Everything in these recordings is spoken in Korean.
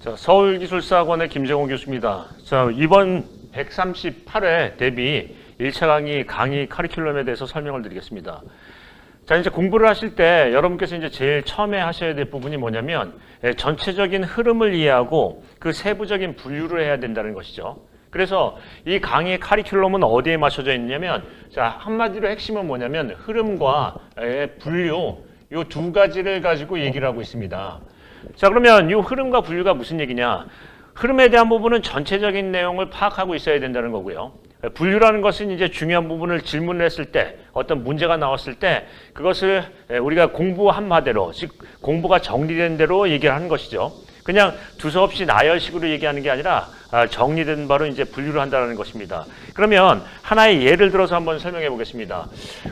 자, 서울기술사학원의 김정호 교수입니다. 자, 이번 138회 대비 1차 강의 커리큘럼에 대해서 설명을 드리겠습니다. 자, 이제 공부를 하실 때 여러분께서 이제 제일 처음에 하셔야 될 부분이 뭐냐면 전체적인 흐름을 이해하고 그 세부적인 분류를 해야 된다는 것이죠. 그래서 이 강의 커리큘럼은 어디에 맞춰져 있냐면, 자, 한마디로 핵심은 뭐냐면 흐름과 분류, 이 두 가지를 가지고 얘기를 하고 있습니다. 자, 그러면 이 흐름과 분류가 무슨 얘기냐? 흐름에 대한 부분은 전체적인 내용을 파악하고 있어야 된다는 거고요. 분류라는 것은 이제 중요한 부분을 질문을 했을 때, 어떤 문제가 나왔을 때 그것을 우리가 공부한 바대로, 즉 공부가 정리된 대로 얘기를 하는 것이죠. 그냥 두서없이 나열식으로 얘기하는 게 아니라 정리된 바로 이제 분류를 한다는 것입니다. 그러면 하나의 예를 들어서 한번 설명해 보겠습니다.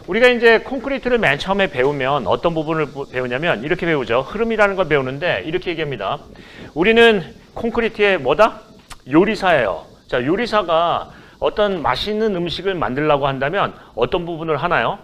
우리가 이제 콘크리트를 맨 처음에 배우면 어떤 부분을 배우냐면 이렇게 배우죠. 흐름이라는 걸 배우는데 이렇게 얘기합니다. 우리는 콘크리트의 뭐다? 요리사예요. 자, 요리사가 어떤 맛있는 음식을 만들려고 한다면 어떤 부분을 하나요?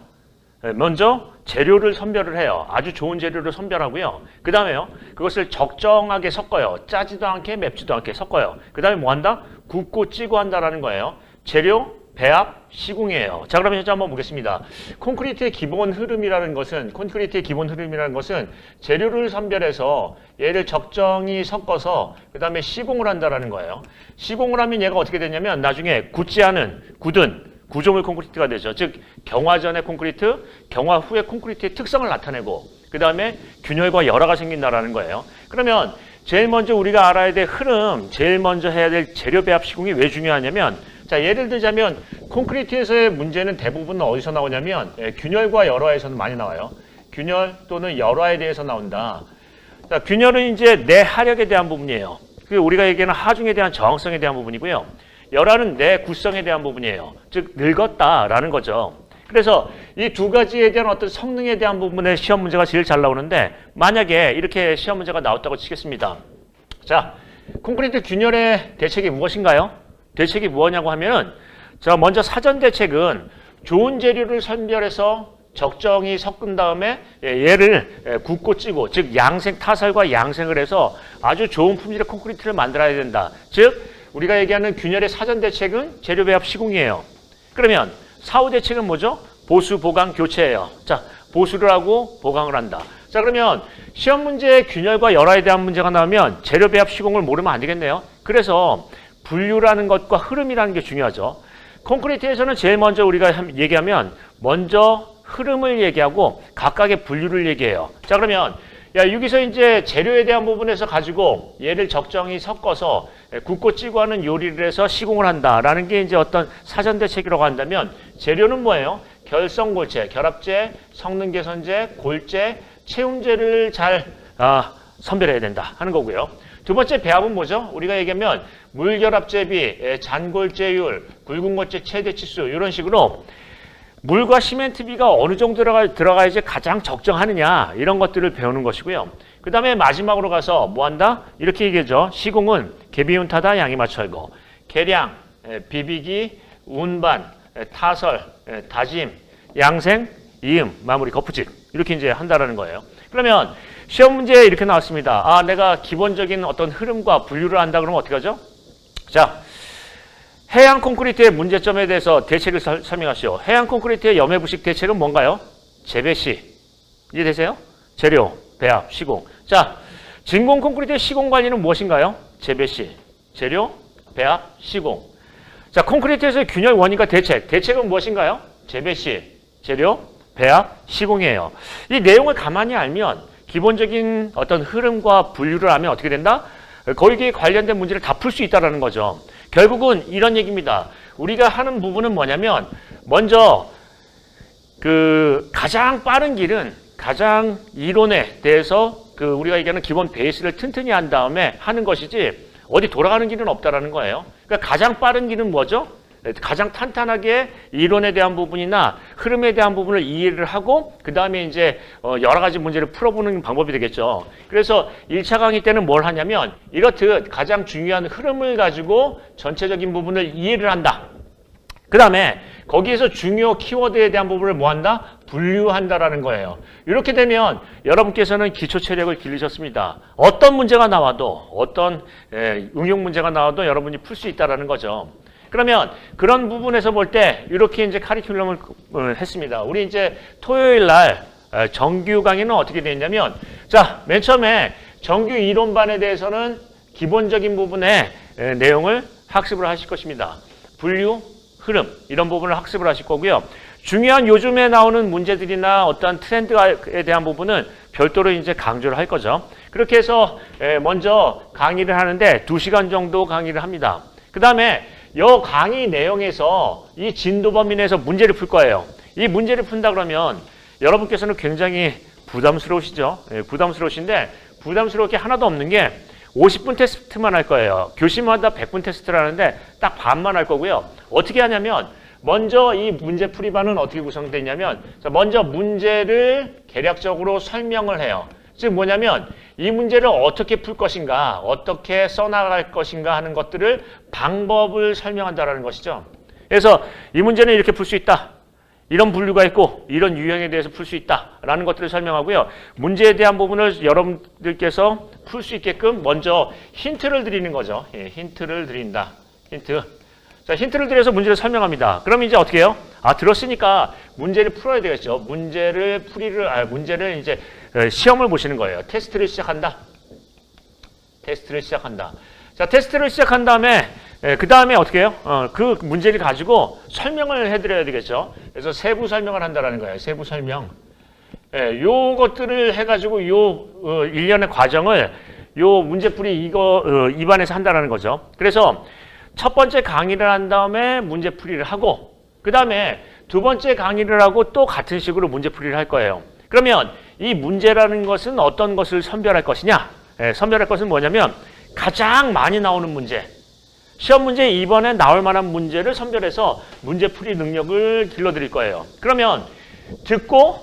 먼저 재료를 선별을 해요. 아주 좋은 재료를 선별하고요. 그 다음에요, 그것을 적정하게 섞어요. 짜지도 않게 맵지도 않게 섞어요. 그 다음에 뭐 한다? 굽고 찌고 한다라는 거예요. 재료, 배합, 시공이에요. 자, 그러면 현재 한번 보겠습니다. 콘크리트의 기본 흐름이라는 것은 재료를 선별해서 얘를 적정히 섞어서 그 다음에 시공을 한다라는 거예요. 시공을 하면 얘가 어떻게 되냐면 나중에 굳은 구조물 콘크리트가 되죠. 즉 경화전의 콘크리트, 경화 후의 콘크리트의 특성을 나타내고 그 다음에 균열과 열화가 생긴다라는 거예요. 그러면 제일 먼저 우리가 알아야 될 흐름, 제일 먼저 해야 될 재료 배합 시공이 왜 중요하냐면, 자, 예를 들자면 콘크리트에서의 문제는 대부분 어디서 나오냐면 균열과 열화에서는 많이 나와요. 균열 또는 열화에 대해서 나온다. 자, 균열은 이제 내 하력에 대한 부분이에요. 그리고 우리가 얘기하는 하중에 대한 저항성에 대한 부분이고요. 열화는 내 구성에 대한 부분이에요. 즉 늙었다라는 거죠. 그래서 이 두 가지에 대한 어떤 성능에 대한 부분의 시험 문제가 제일 잘 나오는데, 만약에 이렇게 시험 문제가 나왔다고 치겠습니다. 자, 콘크리트 균열의 대책이 무엇인가요? 대책이 뭐냐고 하면은, 자, 먼저 사전 대책은 좋은 재료를 선별해서 적정히 섞은 다음에 얘를 굽고 찌고, 즉 양생 타설과 양생을 해서 아주 좋은 품질의 콘크리트를 만들어야 된다. 즉 우리가 얘기하는 균열의 사전 대책은 재료 배합 시공이에요. 그러면 사후 대책은 뭐죠? 보수, 보강, 교체예요. 자, 보수를 하고 보강을 한다. 자, 그러면 시험 문제에 균열과 열화에 대한 문제가 나오면 재료 배합 시공을 모르면 안 되겠네요. 그래서 분류라는 것과 흐름이라는 게 중요하죠. 콘크리트에서는 제일 먼저 우리가 얘기하면 먼저 흐름을 얘기하고 각각의 분류를 얘기해요. 자, 그러면 여기서 이제 재료에 대한 부분에서 가지고 얘를 적정히 섞어서 굽고 찌고 하는 요리를 해서 시공을 한다라는 게 이제 어떤 사전 대책이라고 한다면, 재료는 뭐예요? 결성골재, 결합재, 성능 개선재, 골재, 채움재를 잘 선별해야 된다 하는 거고요. 두 번째 배합은 뭐죠? 우리가 얘기하면 물결합재비, 잔골재율, 굵은골재 최대치수, 이런 식으로 물과 시멘트비가 어느 정도 들어가야지 가장 적정하느냐, 이런 것들을 배우는 것이고요. 그 다음에 마지막으로 가서 뭐 한다? 이렇게 얘기하죠. 시공은 개비운타다, 양이 맞춰이고, 계량, 비비기, 운반, 타설, 다짐, 양생, 이음, 마무리, 거푸집, 이렇게 이제 한다라는 거예요. 그러면 시험 문제에 이렇게 나왔습니다. 내가 기본적인 어떤 흐름과 분류를 한다 그러면 어떻게 하죠? 자, 해양 콘크리트의 문제점에 대해서 대책을 설명하시오. 해양 콘크리트의 염해부식 대책은 뭔가요? 재배시. 이해되세요? 재료, 배합, 시공. 자, 진공 콘크리트의 시공 관리는 무엇인가요? 재배시. 재료, 배합, 시공. 자, 콘크리트에서의 균열 원인과 대책. 대책은 무엇인가요? 재배시, 재료, 배합, 시공이에요. 이 내용을 가만히 알면 기본적인 어떤 흐름과 분류를 하면 어떻게 된다? 거기에 관련된 문제를 다 풀 수 있다는 거죠. 결국은 이런 얘기입니다. 우리가 하는 부분은 뭐냐면, 먼저 가장 빠른 길은 가장 이론에 대해서 우리가 얘기하는 기본 베이스를 튼튼히 한 다음에 하는 것이지 어디 돌아가는 길은 없다라는 거예요. 그러니까 가장 빠른 길은 뭐죠? 가장 탄탄하게 이론에 대한 부분이나 흐름에 대한 부분을 이해를 하고 그 다음에 이제 여러 가지 문제를 풀어보는 방법이 되겠죠. 그래서 1차 강의 때는 뭘 하냐면 이렇듯 가장 중요한 흐름을 가지고 전체적인 부분을 이해를 한다. 그 다음에 거기에서 중요 키워드에 대한 부분을 뭐 한다? 분류한다라는 거예요. 이렇게 되면 여러분께서는 기초 체력을 길르셨습니다. 어떤 문제가 나와도 어떤 응용 문제가 나와도 여러분이 풀 수 있다라는 거죠. 그러면 그런 부분에서 볼 때 이렇게 이제 카리큘럼을 했습니다. 우리 이제 토요일 날 정규 강의는 어떻게 되어 있냐면, 자, 맨 처음에 정규 이론반에 대해서는 기본적인 부분의 내용을 학습을 하실 것입니다. 분류, 흐름 이런 부분을 학습을 하실 거고요. 중요한 요즘에 나오는 문제들이나 어떤 트렌드에 대한 부분은 별도로 이제 강조를 할 거죠. 그렇게 해서 먼저 강의를 하는데 2시간 정도 강의를 합니다. 그 다음에 이 강의 내용에서 이 진도 범위 내에서 문제를 풀 거예요. 이 문제를 푼다 그러면 여러분께서는 굉장히 부담스러우시죠? 부담스러우신데 부담스러울 게 하나도 없는 게 50분 테스트만 할 거예요. 교시마다 100분 테스트를 하는데 딱 반만 할 거고요. 어떻게 하냐면 먼저 이 문제 풀이반은 어떻게 구성되어 있냐면, 먼저 문제를 개략적으로 설명을 해요. 즉 뭐냐면 이 문제를 어떻게 풀 것인가, 어떻게 써나갈 것인가 하는 것들을 방법을 설명한다라는 것이죠. 그래서 이 문제는 이렇게 풀 수 있다. 이런 분류가 있고 이런 유형에 대해서 풀 수 있다라는 것들을 설명하고요. 문제에 대한 부분을 여러분들께서 풀 수 있게끔 먼저 힌트를 드리는 거죠. 힌트를 드린다. 힌트. 자, 힌트를 드려서 문제를 설명합니다. 그럼 이제 어떻게 해요? 들었으니까 문제를 풀어야 되겠죠. 문제를 이제 시험을 보시는 거예요. 테스트를 시작한다. 테스트를 시작한다. 자, 테스트를 시작한 다음에 그 다음에 어떻게 해요? 그 문제를 가지고 설명을 해드려야 되겠죠. 그래서 세부 설명을 한다라는 거예요. 세부 설명. 요것들을 해가지고 요 일련의 과정을 요 문제풀이 입안에서 한다라는 거죠. 그래서 첫 번째 강의를 한 다음에 문제풀이를 하고 그 다음에 두 번째 강의를 하고 또 같은 식으로 문제풀이를 할 거예요. 그러면 이 문제라는 것은 어떤 것을 선별할 것이냐? 선별할 것은 뭐냐면 가장 많이 나오는 문제. 시험 문제 이번에 나올 만한 문제를 선별해서 문제풀이 능력을 길러드릴 거예요. 그러면 듣고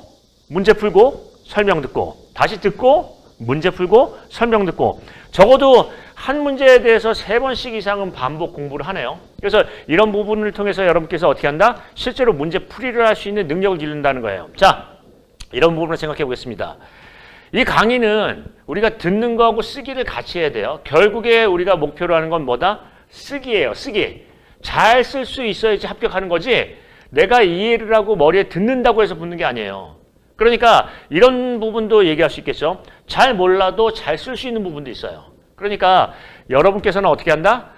문제 풀고 설명 듣고 다시 듣고 문제 풀고 설명 듣고 적어도 한 문제에 대해서 3번씩 이상은 반복 공부를 하네요. 그래서 이런 부분을 통해서 여러분께서 어떻게 한다? 실제로 문제 풀이를 할 수 있는 능력을 기른다는 거예요. 자, 이런 부분을 생각해 보겠습니다. 이 강의는 우리가 듣는 거하고 쓰기를 같이 해야 돼요. 결국에 우리가 목표로 하는 건 뭐다? 쓰기예요. 쓰기. 잘 쓸 수 있어야지 합격하는 거지 내가 이해를 하고 머리에 듣는다고 해서 붙는 게 아니에요. 그러니까 이런 부분도 얘기할 수 있겠죠. 잘 몰라도 잘 쓸 수 있는 부분도 있어요. 그러니까 여러분께서는 어떻게 한다?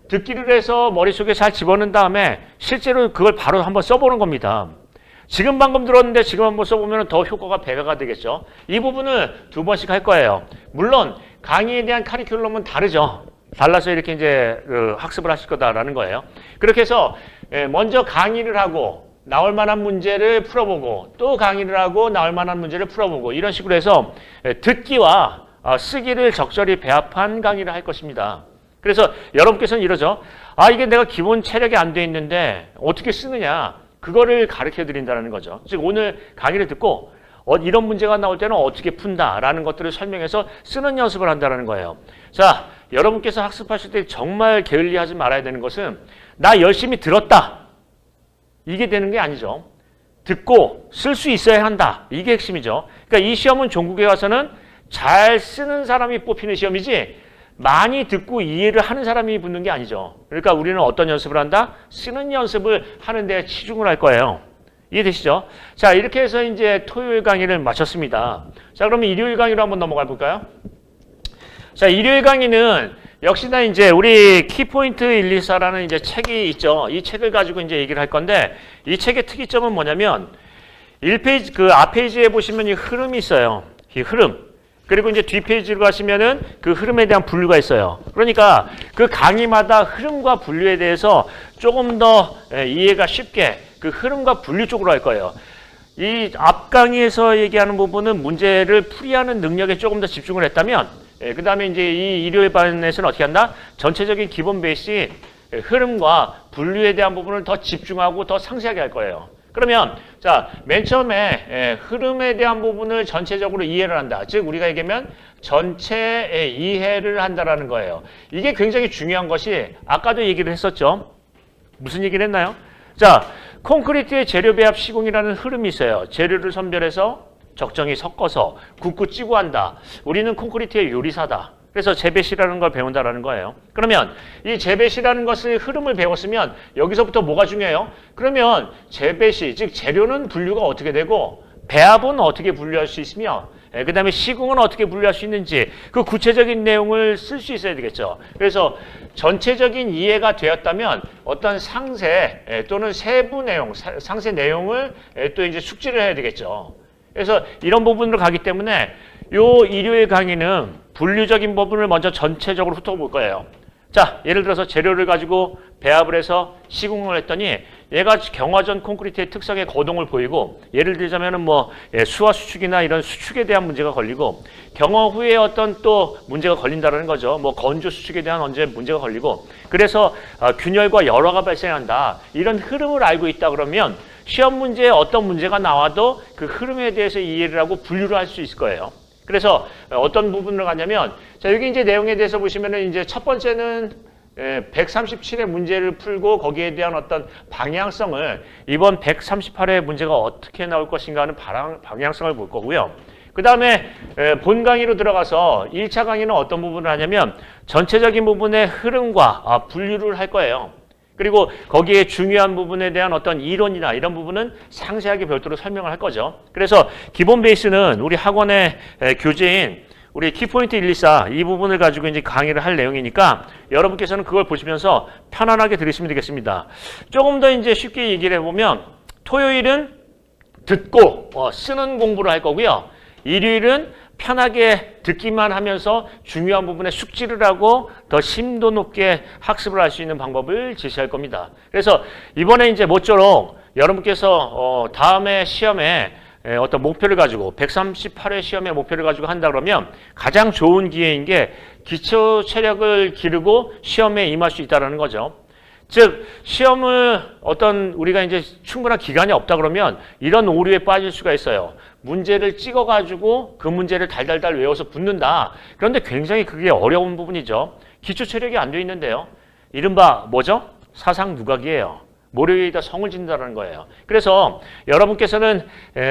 듣기를 해서 머릿속에 잘 집어넣은 다음에 실제로 그걸 바로 한번 써보는 겁니다. 지금 방금 들었는데 지금 한번 써보면 더 효과가 배가가 되겠죠. 이 부분을 2번씩 할 거예요. 물론 강의에 대한 카리큘럼은 다르죠. 달라서 이렇게 이제 학습을 하실 거다라는 거예요. 그렇게 해서 먼저 강의를 하고 나올 만한 문제를 풀어보고 또 강의를 하고 나올 만한 문제를 풀어보고 이런 식으로 해서 듣기와 쓰기를 적절히 배합한 강의를 할 것입니다. 그래서 여러분께서는 이러죠. 이게 내가 기본 체력이 안 돼 있는데 어떻게 쓰느냐. 그거를 가르쳐 드린다는 거죠. 즉 오늘 강의를 듣고 이런 문제가 나올 때는 어떻게 푼다라는 것들을 설명해서 쓰는 연습을 한다는 거예요. 자, 여러분께서 학습하실 때 정말 게을리하지 말아야 되는 것은 나 열심히 들었다. 이게 되는 게 아니죠. 듣고 쓸 수 있어야 한다. 이게 핵심이죠. 그러니까 이 시험은 종국에 가서는 잘 쓰는 사람이 뽑히는 시험이지 많이 듣고 이해를 하는 사람이 붙는 게 아니죠. 그러니까 우리는 어떤 연습을 한다? 쓰는 연습을 하는 데 치중을 할 거예요. 이해되시죠? 자, 이렇게 해서 이제 토요일 강의를 마쳤습니다. 자, 그러면 일요일 강의로 한번 넘어가 볼까요? 자, 일요일 강의는 역시나 이제 우리 키포인트 124라는 이제 책이 있죠. 이 책을 가지고 이제 얘기를 할 건데 이 책의 특이점은 뭐냐면 1페이지, 그 앞페이지에 보시면 이 흐름이 있어요. 이 흐름. 그리고 이제 뒷페이지로 가시면은 그 흐름에 대한 분류가 있어요. 그러니까 그 강의마다 흐름과 분류에 대해서 조금 더 이해가 쉽게 그 흐름과 분류 쪽으로 할 거예요. 이 앞 강의에서 얘기하는 부분은 문제를 풀이하는 능력에 조금 더 집중을 했다면 그 다음에 이제 이 일요일 반에서는 어떻게 한다? 전체적인 기본 베이스 흐름과 분류에 대한 부분을 더 집중하고 더 상세하게 할 거예요. 그러면 자, 맨 처음에 흐름에 대한 부분을 전체적으로 이해를 한다. 즉 우리가 얘기하면 전체 이해를 한다라는 거예요. 이게 굉장히 중요한 것이 아까도 얘기를 했었죠. 무슨 얘기를 했나요? 자, 콘크리트의 재료 배합 시공이라는 흐름이 있어요. 재료를 선별해서 적정히 섞어서 굽고 찌고 한다. 우리는 콘크리트의 요리사다. 그래서 재배시라는 걸 배운다라는 거예요. 그러면 이 재배시라는 것의 흐름을 배웠으면 여기서부터 뭐가 중요해요? 그러면 재배시, 즉 재료는 분류가 어떻게 되고 배합은 어떻게 분류할 수 있으며 그 다음에 시공은 어떻게 분류할 수 있는지 그 구체적인 내용을 쓸 수 있어야 되겠죠. 그래서 전체적인 이해가 되었다면 어떤 상세 또는 세부 내용, 상세 내용을 또 이제 숙지를 해야 되겠죠. 그래서 이런 부분으로 가기 때문에 요 일요일 강의는 분류적인 부분을 먼저 전체적으로 훑어볼 거예요. 자, 예를 들어서 재료를 가지고 배합을 해서 시공을 했더니 얘가 경화전 콘크리트의 특성의 거동을 보이고 예를 들자면은 뭐 수화 수축이나 이런 수축에 대한 문제가 걸리고 경화 후에 어떤 또 문제가 걸린다는 거죠. 뭐 건조 수축에 대한 언제 문제가 걸리고 그래서 균열과 열화가 발생한다. 이런 흐름을 알고 있다 그러면 시험 문제에 어떤 문제가 나와도 그 흐름에 대해서 이해를 하고 분류를 할 수 있을 거예요. 그래서 어떤 부분을 가냐면 자, 여기 이제 내용에 대해서 보시면은 이제 첫 번째는 137의 문제를 풀고 거기에 대한 어떤 방향성을 이번 138의 문제가 어떻게 나올 것인가 하는 방향성을 볼 거고요. 그 다음에 본 강의로 들어가서 1차 강의는 어떤 부분을 하냐면 전체적인 부분의 흐름과 분류를 할 거예요. 그리고 거기에 중요한 부분에 대한 어떤 이론이나 이런 부분은 상세하게 별도로 설명을 할 거죠. 그래서 기본 베이스는 우리 학원의 교재인 우리 키포인트 124 이 부분을 가지고 이제 강의를 할 내용이니까 여러분께서는 그걸 보시면서 편안하게 들으시면 되겠습니다. 조금 더 이제 쉽게 얘기를 해보면 토요일은 듣고 쓰는 공부를 할 거고요. 일요일은 편하게 듣기만 하면서 중요한 부분에 숙지를 하고 더 심도 높게 학습을 할 수 있는 방법을 제시할 겁니다. 그래서 이번에 이제 모쪼록 여러분께서 다음에 시험에 어떤 목표를 가지고 138회 시험의 목표를 가지고 한다 그러면 가장 좋은 기회인 게 기초 체력을 기르고 시험에 임할 수 있다는 거죠. 즉 시험을 어떤 우리가 이제 충분한 기간이 없다 그러면 이런 오류에 빠질 수가 있어요. 문제를 찍어가지고 그 문제를 달달달 외워서 붙는다. 그런데 굉장히 그게 어려운 부분이죠. 기초 체력이 안 돼 있는데요. 이른바 뭐죠? 사상 누각이에요. 모래 위에다 성을 짓는다는 거예요. 그래서 여러분께서는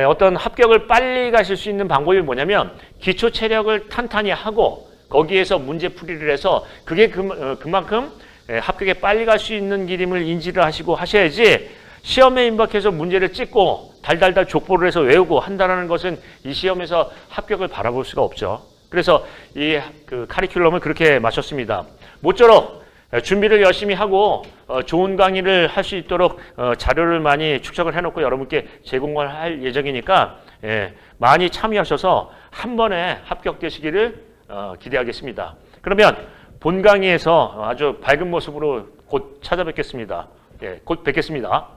어떤 합격을 빨리 가실 수 있는 방법이 뭐냐면 기초 체력을 탄탄히 하고 거기에서 문제 풀이를 해서 그게 그만큼 합격에 빨리 갈 수 있는 길임을 인지를 하시고 하셔야지 시험에 임박해서 문제를 찍고 달달달 족보를 해서 외우고 한다는 것은 이 시험에서 합격을 바라볼 수가 없죠. 그래서 이 카리큘럼을 그렇게 마쳤습니다. 모쪼록 준비를 열심히 하고 좋은 강의를 할 수 있도록 자료를 많이 축적을 해놓고 여러분께 제공을 할 예정이니까 많이 참여하셔서 한 번에 합격되시기를 기대하겠습니다. 그러면 본 강의에서 아주 밝은 모습으로 곧 찾아뵙겠습니다. 곧 뵙겠습니다.